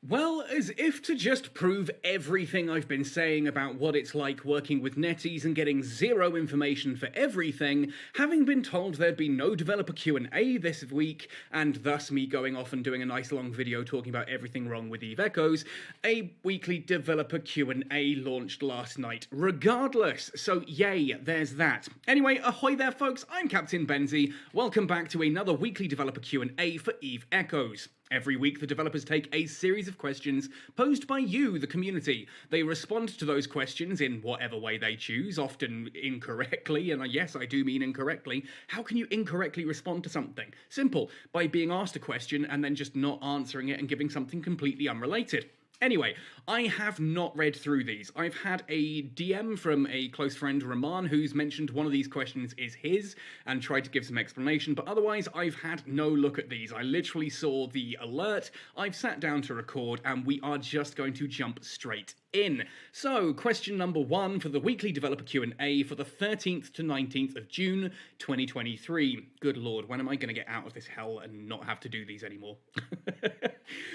Well, as if to just prove everything I've been saying about what it's like working with netties and getting zero information for everything, having been told there'd be no developer Q&A this week, and thus me going off and doing a nice long video talking about everything wrong with Eve Echoes, a weekly developer Q&A launched last night regardless, so yay, there's that. Anyway, ahoy there folks, I'm Captain Benzie, welcome back to another weekly developer Q&A for Eve Echoes. Every week, the developers take a series of questions posed by you, the community. They respond to those questions in whatever way they choose, often incorrectly, and yes, I do mean incorrectly. How can you incorrectly respond to something? Simple, by being asked a question and then just not answering it and giving something completely unrelated. Anyway, I have not read through these. I've had a DM from a close friend, Rahman, who's mentioned one of these questions is his and tried to give some explanation, but otherwise I've had no look at these. I literally saw the alert, I've sat down to record, and we are just going to jump straight in. So, question number 1 for the weekly developer Q&A for the 13th to 19th of June, 2023. Good lord, when am I going to get out of this hell and not have to do these anymore?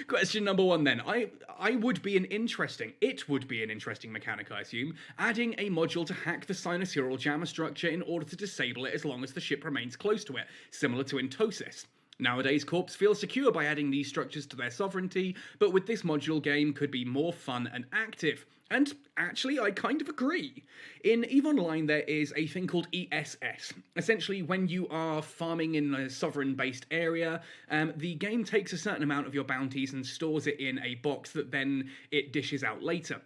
Question number 1 then. It would be an interesting mechanic, I assume, adding a module to hack the sinusoidal jammer structure in order to disable it as long as the ship remains close to it, similar to in Tosis. Nowadays, Corps feel secure by adding these structures to their sovereignty, but with this module, game could be more fun and active. And actually, I kind of agree. In EVE Online, there is a thing called ESS. Essentially, when you are farming in a sovereign-based area, the game takes a certain amount of your bounties and stores it in a box that then it dishes out later.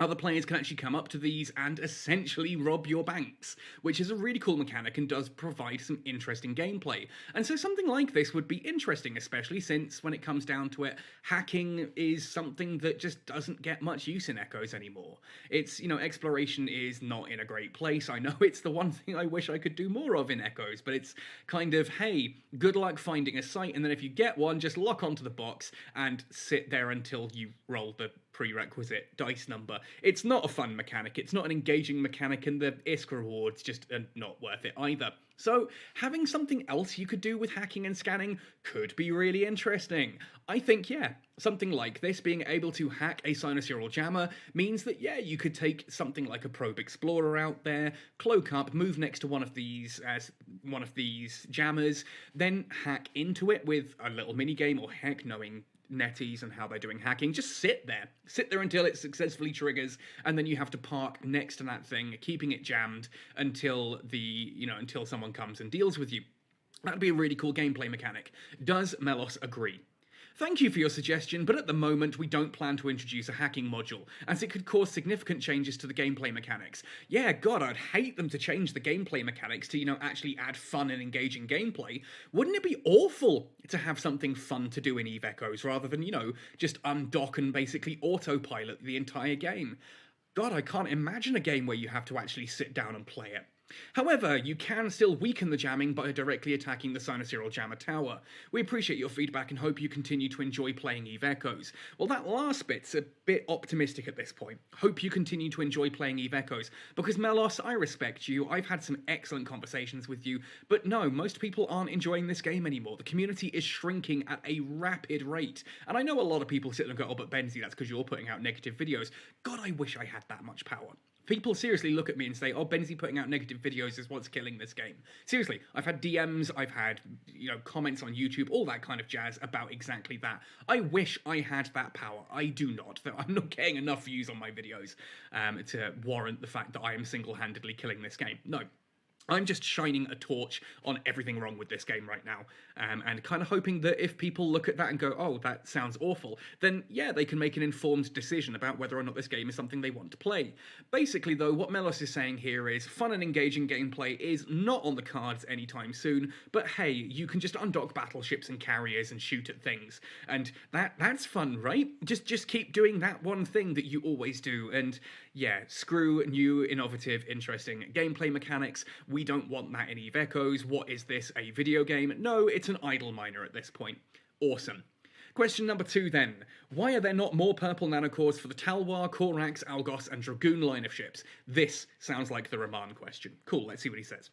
Other players can actually come up to these and essentially rob your banks, which is a really cool mechanic and does provide some interesting gameplay. And so something like this would be interesting, especially since when it comes down to it, hacking is something that just doesn't get much use in Echoes anymore. It's, exploration is not in a great place. I know it's the one thing I wish I could do more of in Echoes, but it's kind of, hey, good luck finding a site, and then if you get one, just lock onto the box and sit there until you roll the prerequisite dice number. It's not a fun mechanic, it's not an engaging mechanic, and the ISK rewards just are not worth it either. So, having something else you could do with hacking and scanning could be really interesting. I think, yeah, something like this, being able to hack a sinusoidal jammer, means that, yeah, you could take something like a probe explorer out there, cloak up, move next to one of these jammers, then hack into it with a little minigame, or heck, knowing netties and how they're doing hacking, just sit there until it successfully triggers, and then you have to park next to that thing, keeping it jammed until until someone comes and deals with you. That'd be a really cool gameplay mechanic. Does Melos agree? Thank you for your suggestion, but at the moment we don't plan to introduce a hacking module, as it could cause significant changes to the gameplay mechanics. Yeah, god, I'd hate them to change the gameplay mechanics to, actually add fun and engaging gameplay. Wouldn't it be awful to have something fun to do in EVE Echoes, rather than, just undock and basically autopilot the entire game? God, I can't imagine a game where you have to actually sit down and play it. However, you can still weaken the jamming by directly attacking the sinusoidal jammer tower. We appreciate your feedback and hope you continue to enjoy playing EVE Echoes. Well, that last bit's a bit optimistic at this point. Hope you continue to enjoy playing EVE Echoes, because Melos, I respect you, I've had some excellent conversations with you, but no, most people aren't enjoying this game anymore. The community is shrinking at a rapid rate, and I know a lot of people sit and go, oh, but Benzie, that's because you're putting out negative videos. God, I wish I had that much power. People seriously look at me and say, oh, Benzie putting out negative videos is what's killing this game. Seriously, I've had DMs, I've had, comments on YouTube, all that kind of jazz about exactly that. I wish I had that power. I do not. I'm not getting enough views on my videos to warrant the fact that I am single-handedly killing this game. No. I'm just shining a torch on everything wrong with this game right now, and kind of hoping that if people look at that and go, oh, that sounds awful, then yeah, they can make an informed decision about whether or not this game is something they want to play. Basically, though, what Melos is saying here is fun and engaging gameplay is not on the cards anytime soon, but hey, you can just undock battleships and carriers and shoot at things, and that's fun, right? Just keep doing that one thing that you always do, and yeah, screw new, innovative, interesting gameplay mechanics. We don't want that in EVE Echoes. What is this, a video game? No, it's an idle miner at this point. Awesome. Question number 2 then. Why are there not more purple nanocores for the Talwar, Korax, Algos, and Dragoon line of ships? This sounds like the Rahman question. Cool, let's see what he says.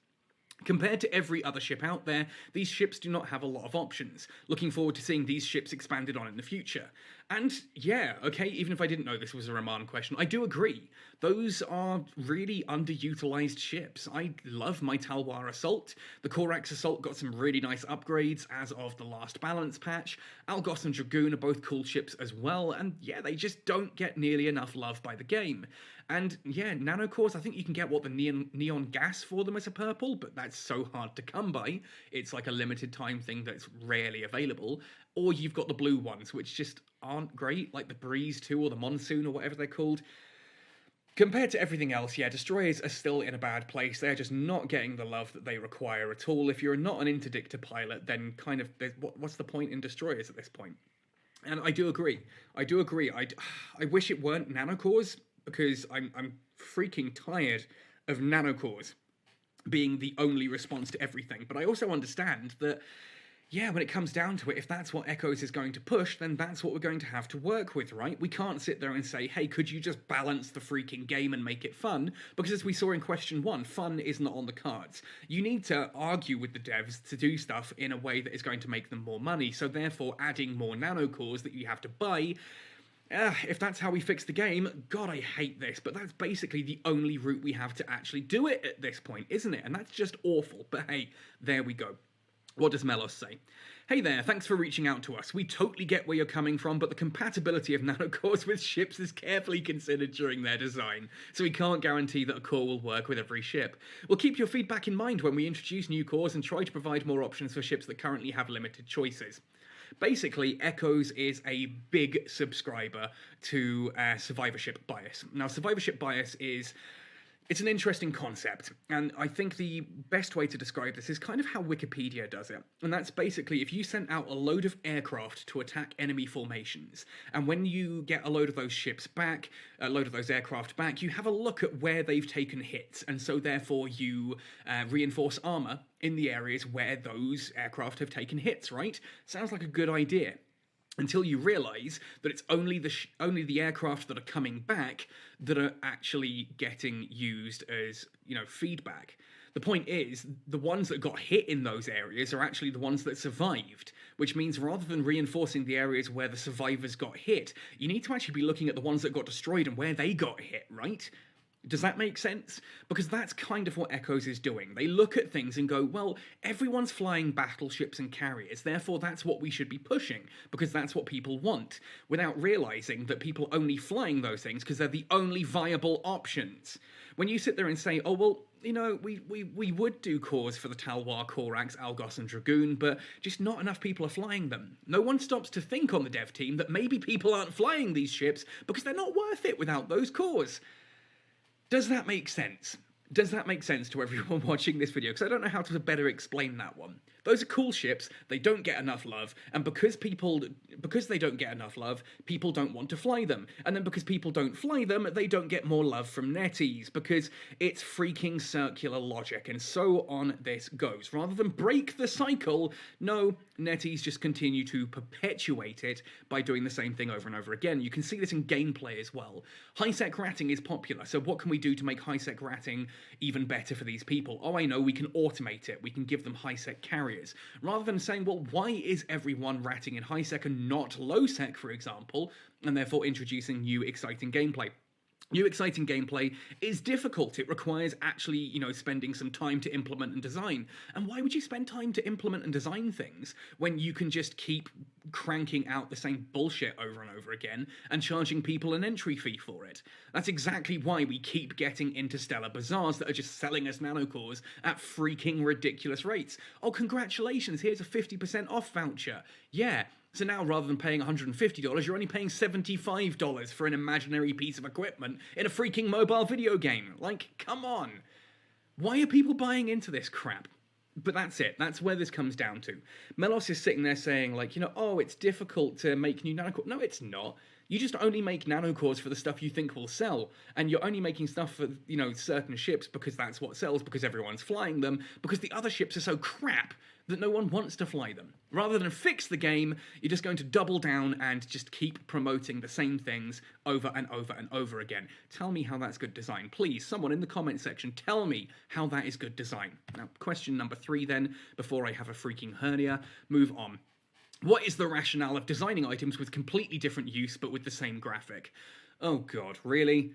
Compared to every other ship out there, these ships do not have a lot of options. Looking forward to seeing these ships expanded on in the future. And yeah, okay, even if I didn't know this was a Raman question, I do agree. Those are really underutilized ships. I love my Talwar Assault. The Korax Assault got some really nice upgrades as of the last balance patch. Algos and Dragoon are both cool ships as well, and yeah, they just don't get nearly enough love by the game. And yeah, nanocores, I think you can get, what, the neon gas for them as a purple, but that's so hard to come by. It's like a limited time thing that's rarely available. Or you've got the blue ones, which just aren't great, like the Breeze 2 or the Monsoon or whatever they're called. Compared to everything else, yeah, destroyers are still in a bad place. They're just not getting the love that they require at all. If you're not an interdictor pilot, then kind of, what's the point in destroyers at this point? And I do agree. I wish it weren't nanocores, because I'm freaking tired of nanocores being the only response to everything. But I also understand that, yeah, when it comes down to it, if that's what Echoes is going to push, then that's what we're going to have to work with, right? We can't sit there and say, hey, could you just balance the freaking game and make it fun? Because as we saw in question 1, fun is not on the cards. You need to argue with the devs to do stuff in a way that is going to make them more money, so therefore adding more nanocores that you have to buy, if that's how we fix the game, God, I hate this, but that's basically the only route we have to actually do it at this point, isn't it? And that's just awful, but hey, there we go. What does Melos say? Hey there, thanks for reaching out to us. We totally get where you're coming from, but the compatibility of nanocores with ships is carefully considered during their design, so we can't guarantee that a core will work with every ship. We'll keep your feedback in mind when we introduce new cores and try to provide more options for ships that currently have limited choices. Basically, Echoes is a big subscriber to survivorship bias. Now, survivorship bias it's an interesting concept, and I think the best way to describe this is kind of how Wikipedia does it. And that's basically, if you sent out a load of aircraft to attack enemy formations, and when you get a load of those ships back, a load of those aircraft back, you have a look at where they've taken hits, and so therefore you reinforce armor in the areas where those aircraft have taken hits, right? Sounds like a good idea. Until you realise that it's only the aircraft that are coming back that are actually getting used as, feedback. The point is, the ones that got hit in those areas are actually the ones that survived, which means rather than reinforcing the areas where the survivors got hit, you need to actually be looking at the ones that got destroyed and where they got hit, right? Does that make sense? Because that's kind of what Echoes is doing. They look at things and go, well, everyone's flying battleships and carriers, therefore that's what we should be pushing, because that's what people want, without realising that people are only flying those things because they're the only viable options. When you sit there and say, oh, well, we would do cores for the Talwar, Korax, Algos and Dragoon, but just not enough people are flying them. No one stops to think on the dev team that maybe people aren't flying these ships because they're not worth it without those cores. Does that make sense? Does that make sense to everyone watching this video? Because I don't know how to better explain that one. Those are cool ships, they don't get enough love, and because they don't get enough love, people don't want to fly them. And then because people don't fly them, they don't get more love from netties, because it's freaking circular logic, and so on this goes. Rather than break the cycle, no, netties just continue to perpetuate it by doing the same thing over and over again. You can see this in gameplay as well. High-sec ratting is popular, so what can we do to make high-sec ratting even better for these people? Oh, I know, we can automate it. We can give them high-sec carriers. Rather than saying, well, why is everyone ratting in high-sec and not low-sec, for example, and therefore introducing new exciting gameplay? New exciting gameplay is difficult. It requires actually, spending some time to implement and design. And why would you spend time to implement and design things when you can just keep cranking out the same bullshit over and over again and charging people an entry fee for it? That's exactly why we keep getting interstellar bazaars that are just selling us nanocores at freaking ridiculous rates. Oh, congratulations, here's a 50% off voucher. Yeah. So now, rather than paying $150, you're only paying $75 for an imaginary piece of equipment in a freaking mobile video game. Like, come on. Why are people buying into this crap? But that's it. That's where this comes down to. Melos is sitting there saying, oh, it's difficult to make new nanocores. No, it's not. You just only make nanocores for the stuff you think will sell. And you're only making stuff for, certain ships because that's what sells, because everyone's flying them, because the other ships are so crap that no one wants to fly them. Rather than fix the game, you're just going to double down and just keep promoting the same things over and over and over again. Tell me how that's good design. Please, someone in the comment section, tell me how that is good design. Now, question number 3 then, before I have a freaking hernia, move on. What is the rationale of designing items with completely different use but with the same graphic? Oh god, really?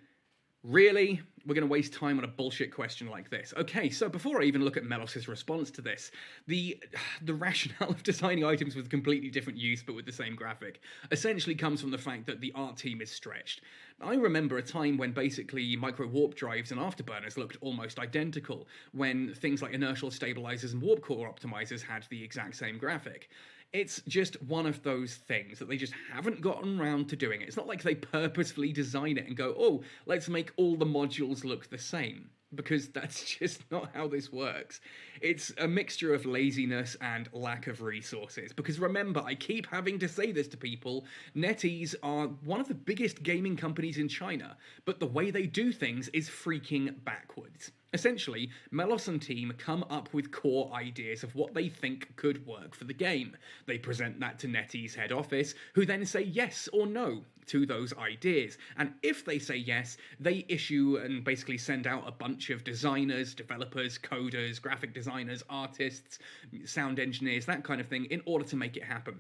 Really? We're going to waste time on a bullshit question like this. Okay, so before I even look at Melos's response to this, the rationale of designing items with completely different use but with the same graphic essentially comes from the fact that the art team is stretched. I remember a time when basically micro warp drives and afterburners looked almost identical, when things like inertial stabilizers and warp core optimizers had the exact same graphic. It's just one of those things that they just haven't gotten around to doing it. It's not like they purposefully design it and go, oh, let's make all the modules look the same, because that's just not how this works. It's a mixture of laziness and lack of resources. Because remember, I keep having to say this to people, NetEase are one of the biggest gaming companies in China, but the way they do things is freaking backwards. Essentially, Melos and team come up with core ideas of what they think could work for the game. They present that to NetEase head office, who then say yes or no to those ideas. And if they say yes, they issue and basically send out a bunch of designers, developers, coders, graphic designers, artists, sound engineers, that kind of thing, in order to make it happen.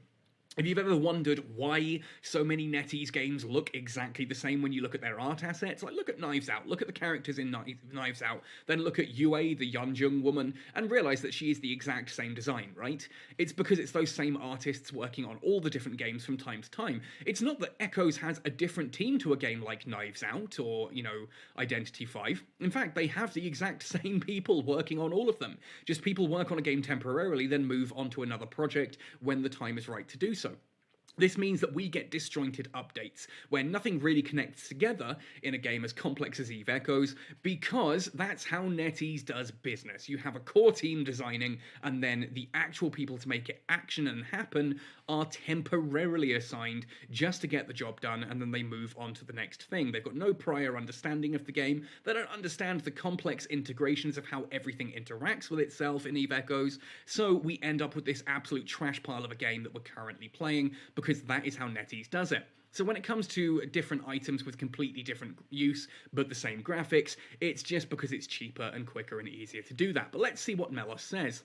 If you've ever wondered why so many NetEase games look exactly the same when you look at their art assets, like look at Knives Out, look at the characters in Knives Out, then look at Yue, the Yeonjung woman, and realise that she is the exact same design, right? It's because it's those same artists working on all the different games from time to time. It's not that Echoes has a different team to a game like Knives Out or, Identity 5. In fact, they have the exact same people working on all of them. Just people work on a game temporarily, then move on to another project when the time is right to do so. This means that we get disjointed updates, where nothing really connects together in a game as complex as Eve Echoes, because that's how NetEase does business. You have a core team designing, and then the actual people to make it action and happen are temporarily assigned just to get the job done, and then they move on to the next thing. They've got no prior understanding of the game, they don't understand the complex integrations of how everything interacts with itself in Eve Echoes, so we end up with this absolute trash pile of a game that we're currently playing, because that is how NetEase does it. So when it comes to different items with completely different use, but the same graphics, it's just because it's cheaper and quicker and easier to do that. But let's see what Melos says.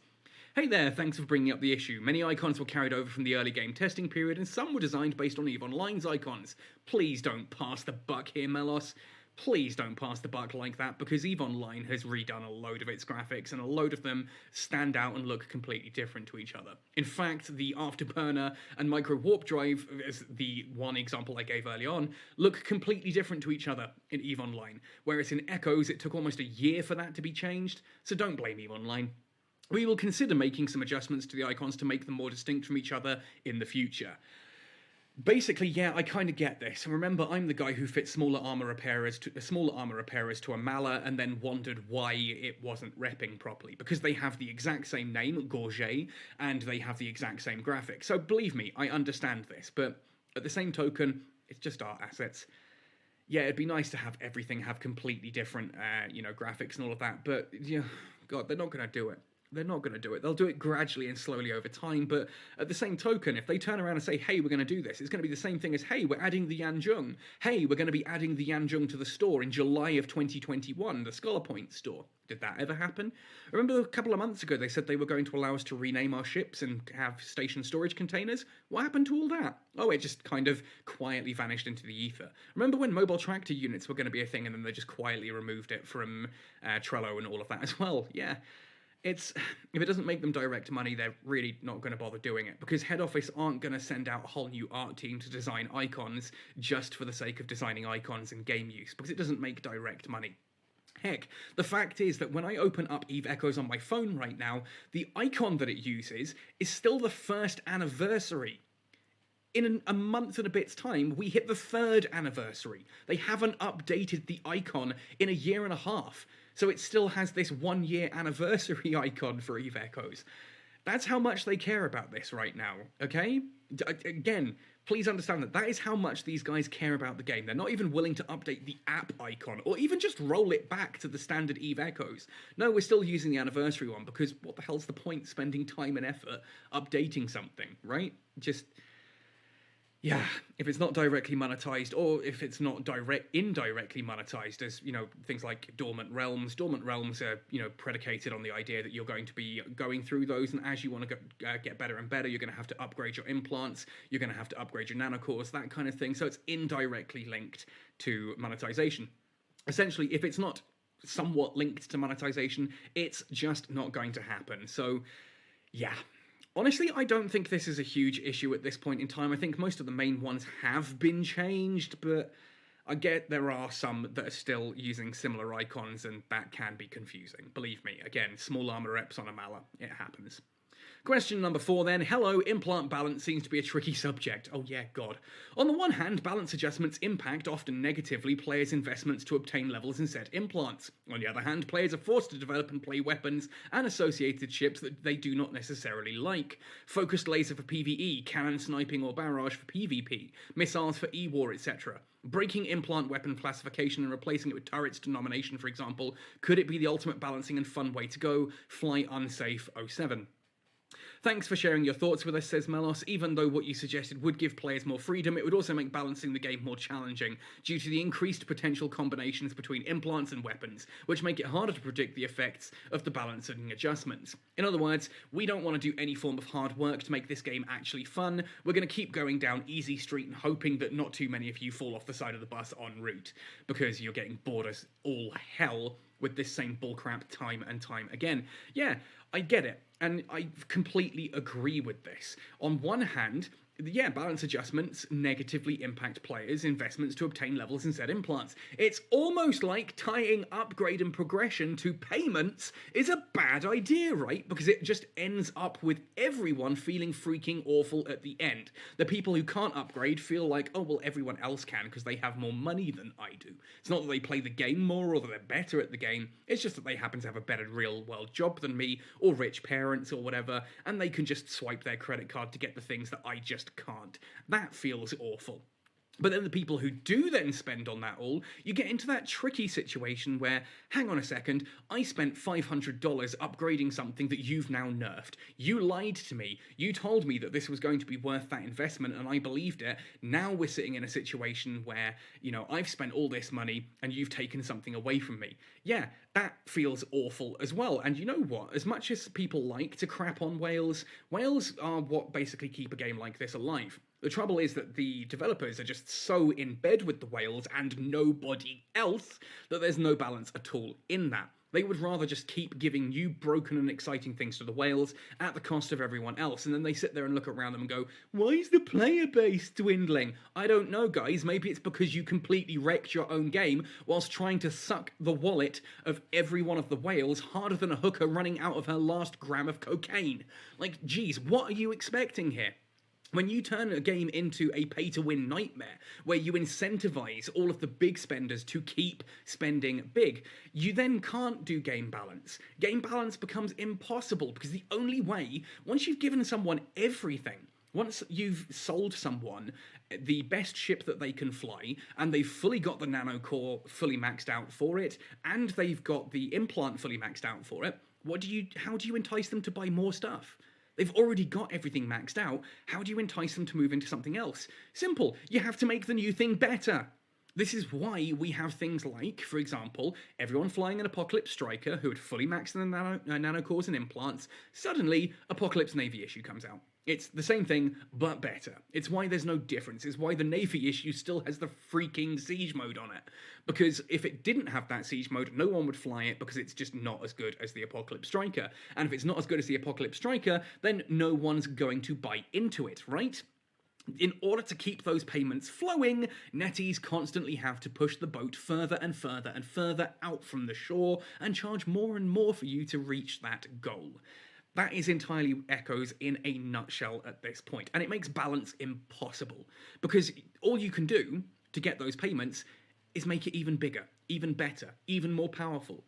Hey there, thanks for bringing up the issue. Many icons were carried over from the early game testing period, and some were designed based on EVE Online's icons. Please don't pass the buck here, Melos. Please don't pass the buck like that, because EVE Online has redone a load of its graphics, and a load of them stand out and look completely different to each other. In fact, the Afterburner and Micro Warp Drive, as the one example I gave early on, look completely different to each other in EVE Online, whereas in Echoes it took almost a year for that to be changed, so don't blame EVE Online. We will consider making some adjustments to the icons to make them more distinct from each other in the future. Basically, yeah, I kind of get this. Remember, I'm the guy who fit smaller armor repairers to a Mala and then wondered why it wasn't repping properly. Because they have the exact same name, Gorget, and they have the exact same graphics. So believe me, I understand this. But at the same token, it's just art assets. Yeah, it'd be nice to have everything have completely different, graphics and all of that. But, yeah, God, they're not going to do it. They're not going to do it. They'll do it gradually and slowly over time, but at the same token, if they turn around and say, hey, we're going to do this, it's going to be the same thing as, hey, we're adding the Yanjung. Hey, we're going to be adding the Yanjung to the store in July of 2021, the Scholar Point store. Did that ever happen? Remember a couple of months ago they said they were going to allow us to rename our ships and have station storage containers? What happened to all that? Oh, it just kind of quietly vanished into the ether. Remember when mobile tractor units were going to be a thing and then they just quietly removed it from Trello and all of that as well? Yeah. If it doesn't make them direct money, they're really not going to bother doing it, because head office aren't going to send out a whole new art team to design icons just for the sake of designing icons and game use, because it doesn't make direct money. Heck, the fact is that when I open up Eve Echoes on my phone right now, the icon that it uses is still the first anniversary. In a month and a bit's time, we hit the third anniversary. They haven't updated the icon in a year and a half. So it still has this 1 year anniversary icon for Eve Echoes. That's how much they care about this right now, okay? Again, please understand that is how much these guys care about the game. They're not even willing to update the app icon, or even just roll it back to the standard Eve Echoes. No, we're still using the anniversary one, because what the hell's the point spending time and effort updating something, right? Yeah, if it's not directly monetized, or if it's not indirectly monetized, as things like dormant realms. Dormant realms are predicated on the idea that you're going to be going through those, and as you want to get better and better, you're going to have to upgrade your implants, you're going to have to upgrade your nanocores, that kind of thing. So it's indirectly linked to monetization. Essentially, if it's not somewhat linked to monetization, it's just not going to happen. So, yeah. Honestly, I don't think this is a huge issue at this point in time. I think most of the main ones have been changed, but I get there are some that are still using similar icons, and that can be confusing. Believe me, again, small armor reps on a Mala. It happens. Question number 4 then. Hello, implant balance seems to be a tricky subject. Oh yeah, God. On the one hand, balance adjustments impact often negatively players' investments to obtain levels in said implants. On the other hand, players are forced to develop and play weapons and associated ships that they do not necessarily like. Focused laser for PvE, cannon sniping or barrage for PvP, missiles for E-War, etc. Breaking implant weapon classification and replacing it with turrets denomination, for example, could it be the ultimate balancing and fun way to go? Fly unsafe 07. Thanks for sharing your thoughts with us, says Melos. Even though what you suggested would give players more freedom, it would also make balancing the game more challenging, due to the increased potential combinations between implants and weapons, which make it harder to predict the effects of the balancing adjustments. In other words, we don't want to do any form of hard work to make this game actually fun. We're going to keep going down easy street and hoping that not too many of you fall off the side of the bus en route, because you're getting bored as all hell with this same bullcrap time and time again. Yeah, I get it, and I completely agree with this. On one hand, yeah, balance adjustments negatively impact players' investments to obtain levels in said implants. It's almost like tying upgrade and progression to payments is a bad idea, right? Because it just ends up with everyone feeling freaking awful at the end. The people who can't upgrade feel like, oh, well, everyone else can because they have more money than I do. It's not that they play the game more or that they're better at the game, it's just that they happen to have a better real-world job than me, or rich parents or whatever, and they can just swipe their credit card to get the things that I just can't. That feels awful. But then the people who do then spend on that all, you get into that tricky situation where, hang on a second, I spent $500 upgrading something that you've now nerfed. You lied to me. You told me that this was going to be worth that investment and I believed it. Now we're sitting in a situation where, I've spent all this money and you've taken something away from me. Yeah, that feels awful as well. And you know what? As much as people like to crap on whales, whales are what basically keep a game like this alive. The trouble is that the developers are just so in bed with the whales and nobody else that there's no balance at all in that. They would rather just keep giving you broken and exciting things to the whales at the cost of everyone else, and then they sit there and look around them and go, why is the player base dwindling? I don't know, guys. Maybe it's because you completely wrecked your own game whilst trying to suck the wallet of every one of the whales harder than a hooker running out of her last gram of cocaine. Like, geez, what are you expecting here? When you turn a game into a pay-to-win nightmare, where you incentivize all of the big spenders to keep spending big, you then can't do game balance. Game balance becomes impossible, because the only way, once you've given someone everything, once you've sold someone the best ship that they can fly, and they've fully got the nanocore fully maxed out for it, and they've got the implant fully maxed out for it, how do you entice them to buy more stuff? They've already got everything maxed out. How do you entice them to move into something else? Simple. You have to make the new thing better. This is why we have things like, for example, everyone flying an Apocalypse Striker who had fully maxed the nanocores and implants. Suddenly, Apocalypse Navy issue comes out. It's the same thing, but better. It's why there's no difference. It's why the Navy issue still has the freaking siege mode on it. Because if it didn't have that siege mode, no one would fly it because it's just not as good as the Apocalypse Striker. And if it's not as good as the Apocalypse Striker, then no one's going to buy into it, right? In order to keep those payments flowing, netties constantly have to push the boat further and further and further out from the shore and charge more and more for you to reach that goal. That is entirely Echoes in a nutshell at this point, and it makes balance impossible, because all you can do to get those payments is make it even bigger, even better, even more powerful,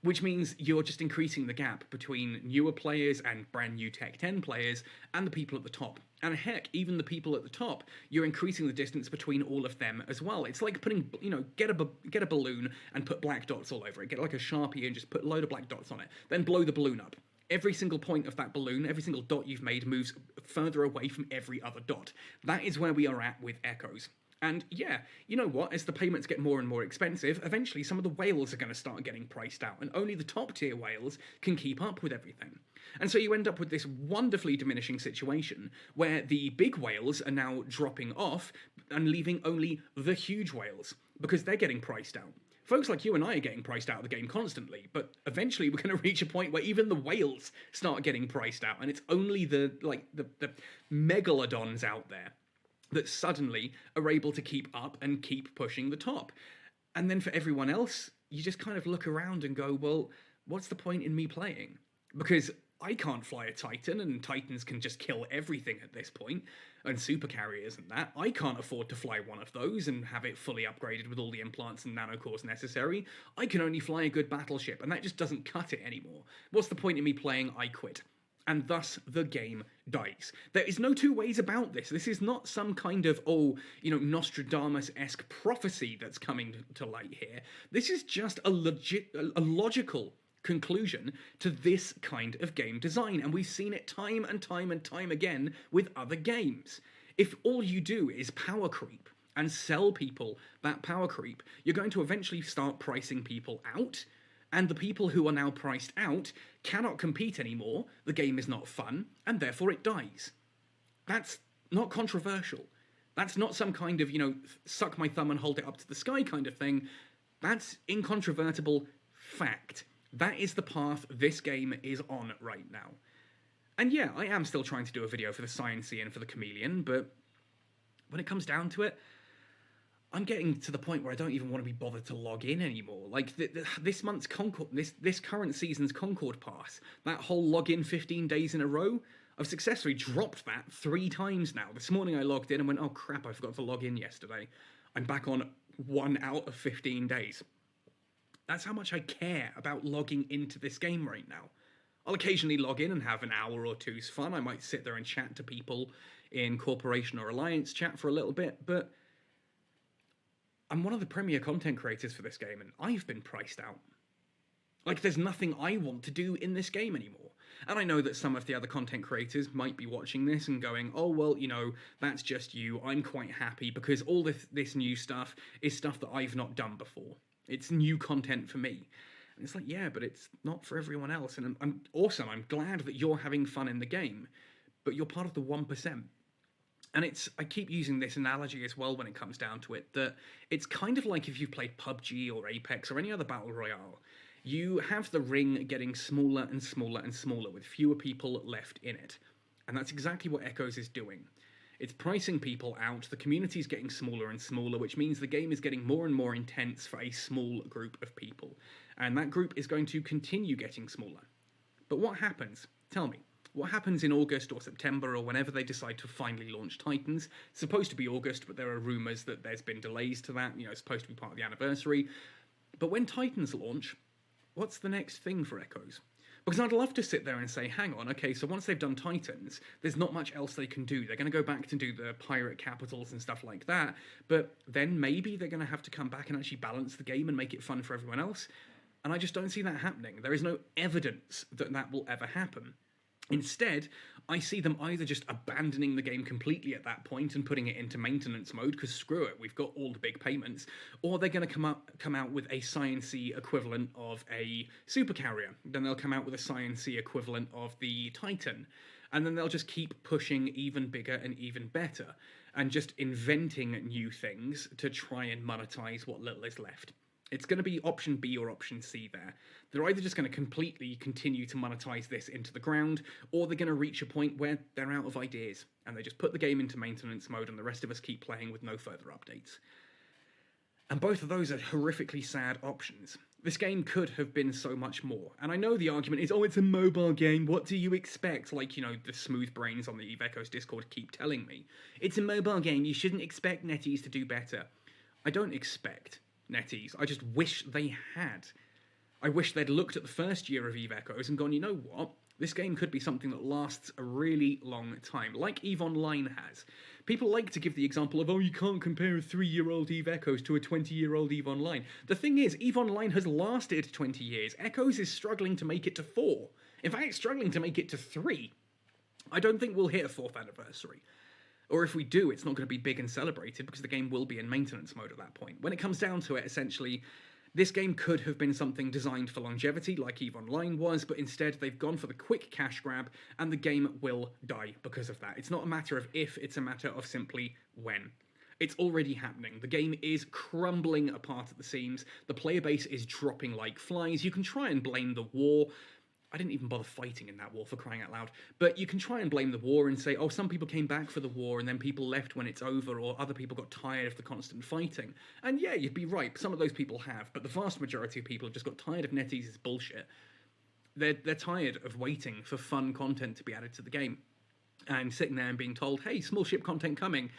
which means you're just increasing the gap between newer players and brand new Tech 10 players and the people at the top. And heck, even the people at the top, you're increasing the distance between all of them as well. It's like putting, get a balloon and put black dots all over it. Get like a Sharpie and just put a load of black dots on it. Then blow the balloon up. Every single point of that balloon, every single dot you've made moves further away from every other dot. That is where we are at with Echoes. And yeah, you know what? As the payments get more and more expensive, eventually some of the whales are going to start getting priced out, and only the top tier whales can keep up with everything. And so you end up with this wonderfully diminishing situation where the big whales are now dropping off and leaving only the huge whales because they're getting priced out. Folks like you and I are getting priced out of the game constantly, but eventually we're going to reach a point where even the whales start getting priced out, and it's only the megalodons out there that suddenly are able to keep up and keep pushing the top. And then for everyone else, you just kind of look around and go, well, what's the point in me playing? Because I can't fly a Titan, and Titans can just kill everything at this point, and supercarriers and that. I can't afford to fly one of those and have it fully upgraded with all the implants and nanocores necessary. I can only fly a good battleship, and that just doesn't cut it anymore. What's the point in me playing? I quit. And thus the game dies. There is no two ways about this. This is not some kind of, Nostradamus-esque prophecy that's coming to light here. This is just a logical conclusion to this kind of game design, and we've seen it time and time and time again with other games. If all you do is power creep and sell people that power creep, you're going to eventually start pricing people out, and the people who are now priced out cannot compete anymore, the game is not fun, and therefore it dies. That's not controversial. That's not some kind of, suck my thumb and hold it up to the sky kind of thing. That's incontrovertible fact. That is the path this game is on right now. And yeah, I am still trying to do a video for the Sciencey and for the Chameleon, but when it comes down to it, I'm getting to the point where I don't even want to be bothered to log in anymore. Like, this month's Concord, this current season's Concord Pass, that whole login 15 days in a row, I've successfully dropped that 3 times now. This morning I logged in and went, oh crap, I forgot to log in yesterday. I'm back on 1 out of 15 days. That's how much I care about logging into this game right now. I'll occasionally log in and have an hour or two's fun. I might sit there and chat to people in Corporation or Alliance chat for a little bit, but I'm one of the premier content creators for this game, and I've been priced out. Like, there's nothing I want to do in this game anymore. And I know that some of the other content creators might be watching this and going, oh, well, that's just you. I'm quite happy because all this new stuff is stuff that I've not done before. It's new content for me. And it's like, yeah, but it's not for everyone else. And I'm awesome. I'm glad that you're having fun in the game, but you're part of the 1%. And I keep using this analogy as well when it comes down to it, that it's kind of like if you've played PUBG or Apex or any other battle royale. You have the ring getting smaller and smaller and smaller with fewer people left in it. And that's exactly what Echoes is doing. It's pricing people out, the community's getting smaller and smaller, which means the game is getting more and more intense for a small group of people. And that group is going to continue getting smaller. But what happens? Tell me. What happens in August or September or whenever they decide to finally launch Titans? It's supposed to be August, but there are rumours that there's been delays to that. It's supposed to be part of the anniversary. But when Titans launch, what's the next thing for Echoes? Because I'd love to sit there and say, hang on, okay, so once they've done Titans, there's not much else they can do. They're going to go back to do the pirate capitals and stuff like that, but then maybe they're going to have to come back and actually balance the game and make it fun for everyone else. And I just don't see that happening. There is no evidence that that will ever happen. Instead, I see them either just abandoning the game completely at that point and putting it into maintenance mode, because screw it, we've got all the big payments, or they're going to come out with a Sciencey equivalent of a supercarrier. Then they'll come out with a Sciencey equivalent of the Titan. And then they'll just keep pushing even bigger and even better, and just inventing new things to try and monetize what little is left. It's going to be option B or option C there. They're either just going to completely continue to monetize this into the ground, or they're going to reach a point where they're out of ideas, and they just put the game into maintenance mode and the rest of us keep playing with no further updates. And both of those are horrifically sad options. This game could have been so much more. And I know the argument is, oh, it's a mobile game, what do you expect? Like, the smooth brains on the Eve Echoes Discord keep telling me. It's a mobile game, you shouldn't expect NetEase to do better. I don't expect NetEase. I just wish they had. I wish they'd looked at the first year of Eve Echoes and gone, you know what? This game could be something that lasts a really long time, like EVE Online has. People like to give the example of, oh, you can't compare a 3-year-old EVE Echoes to a 20-year-old EVE Online. The thing is, EVE Online has lasted 20 years. Echoes is struggling to make it to 4. In fact, it's struggling to make it to 3. I don't think we'll hit a 4th anniversary. Or if we do, it's not going to be big and celebrated because the game will be in maintenance mode at that point. When it comes down to it, essentially, this game could have been something designed for longevity, like EVE Online was, but instead they've gone for the quick cash grab, and the game will die because of that. It's not a matter of if, it's a matter of simply when. It's already happening. The game is crumbling apart at the seams. The player base is dropping like flies. You can try and blame the war. I didn't even bother fighting in that war, for crying out loud. But you can try and blame the war and say, oh, some people came back for the war and then people left when it's over, or other people got tired of the constant fighting. And yeah, you'd be right, some of those people have, but the vast majority of people have just got tired of NetEase's bullshit. They're tired of waiting for fun content to be added to the game. And sitting there and being told, hey, small ship content coming.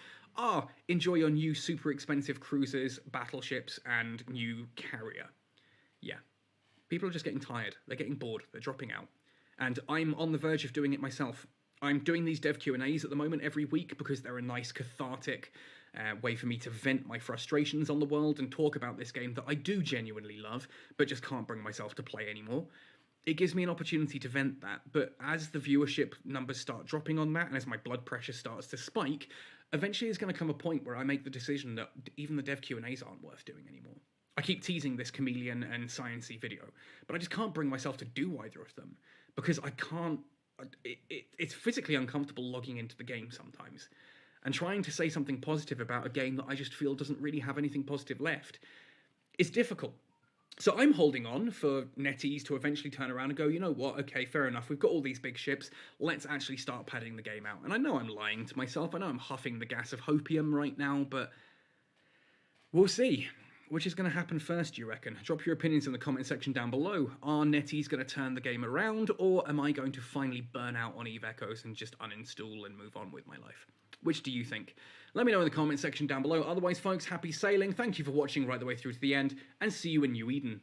Enjoy your new super expensive cruisers, battleships, and new carrier. Yeah. People are just getting tired. They're getting bored. They're dropping out. And I'm on the verge of doing it myself. I'm doing these dev Q&As at the moment every week because they're a nice cathartic way for me to vent my frustrations on the world and talk about this game that I do genuinely love, but just can't bring myself to play anymore. It gives me an opportunity to vent that, but as the viewership numbers start dropping on that, and as my blood pressure starts to spike, eventually there's going to come a point where I make the decision that even the dev Q&As aren't worth doing anymore. I keep teasing this chameleon and sciencey video, but I just can't bring myself to do either of them because I can't. It's physically uncomfortable logging into the game sometimes and trying to say something positive about a game that I just feel doesn't really have anything positive left. It's difficult. So I'm holding on for NetEase to eventually turn around and go, you know what, okay, fair enough, we've got all these big ships, let's actually start padding the game out. And I know I'm lying to myself, I know I'm huffing the gas of hopium right now, but we'll see. Which is going to happen first, do you reckon? Drop your opinions in the comment section down below. Are NetEase going to turn the game around, or am I going to finally burn out on EVE Echoes and just uninstall and move on with my life? Which do you think? Let me know in the comment section down below. Otherwise, folks, happy sailing. Thank you for watching right the way through to the end, and see you in New Eden.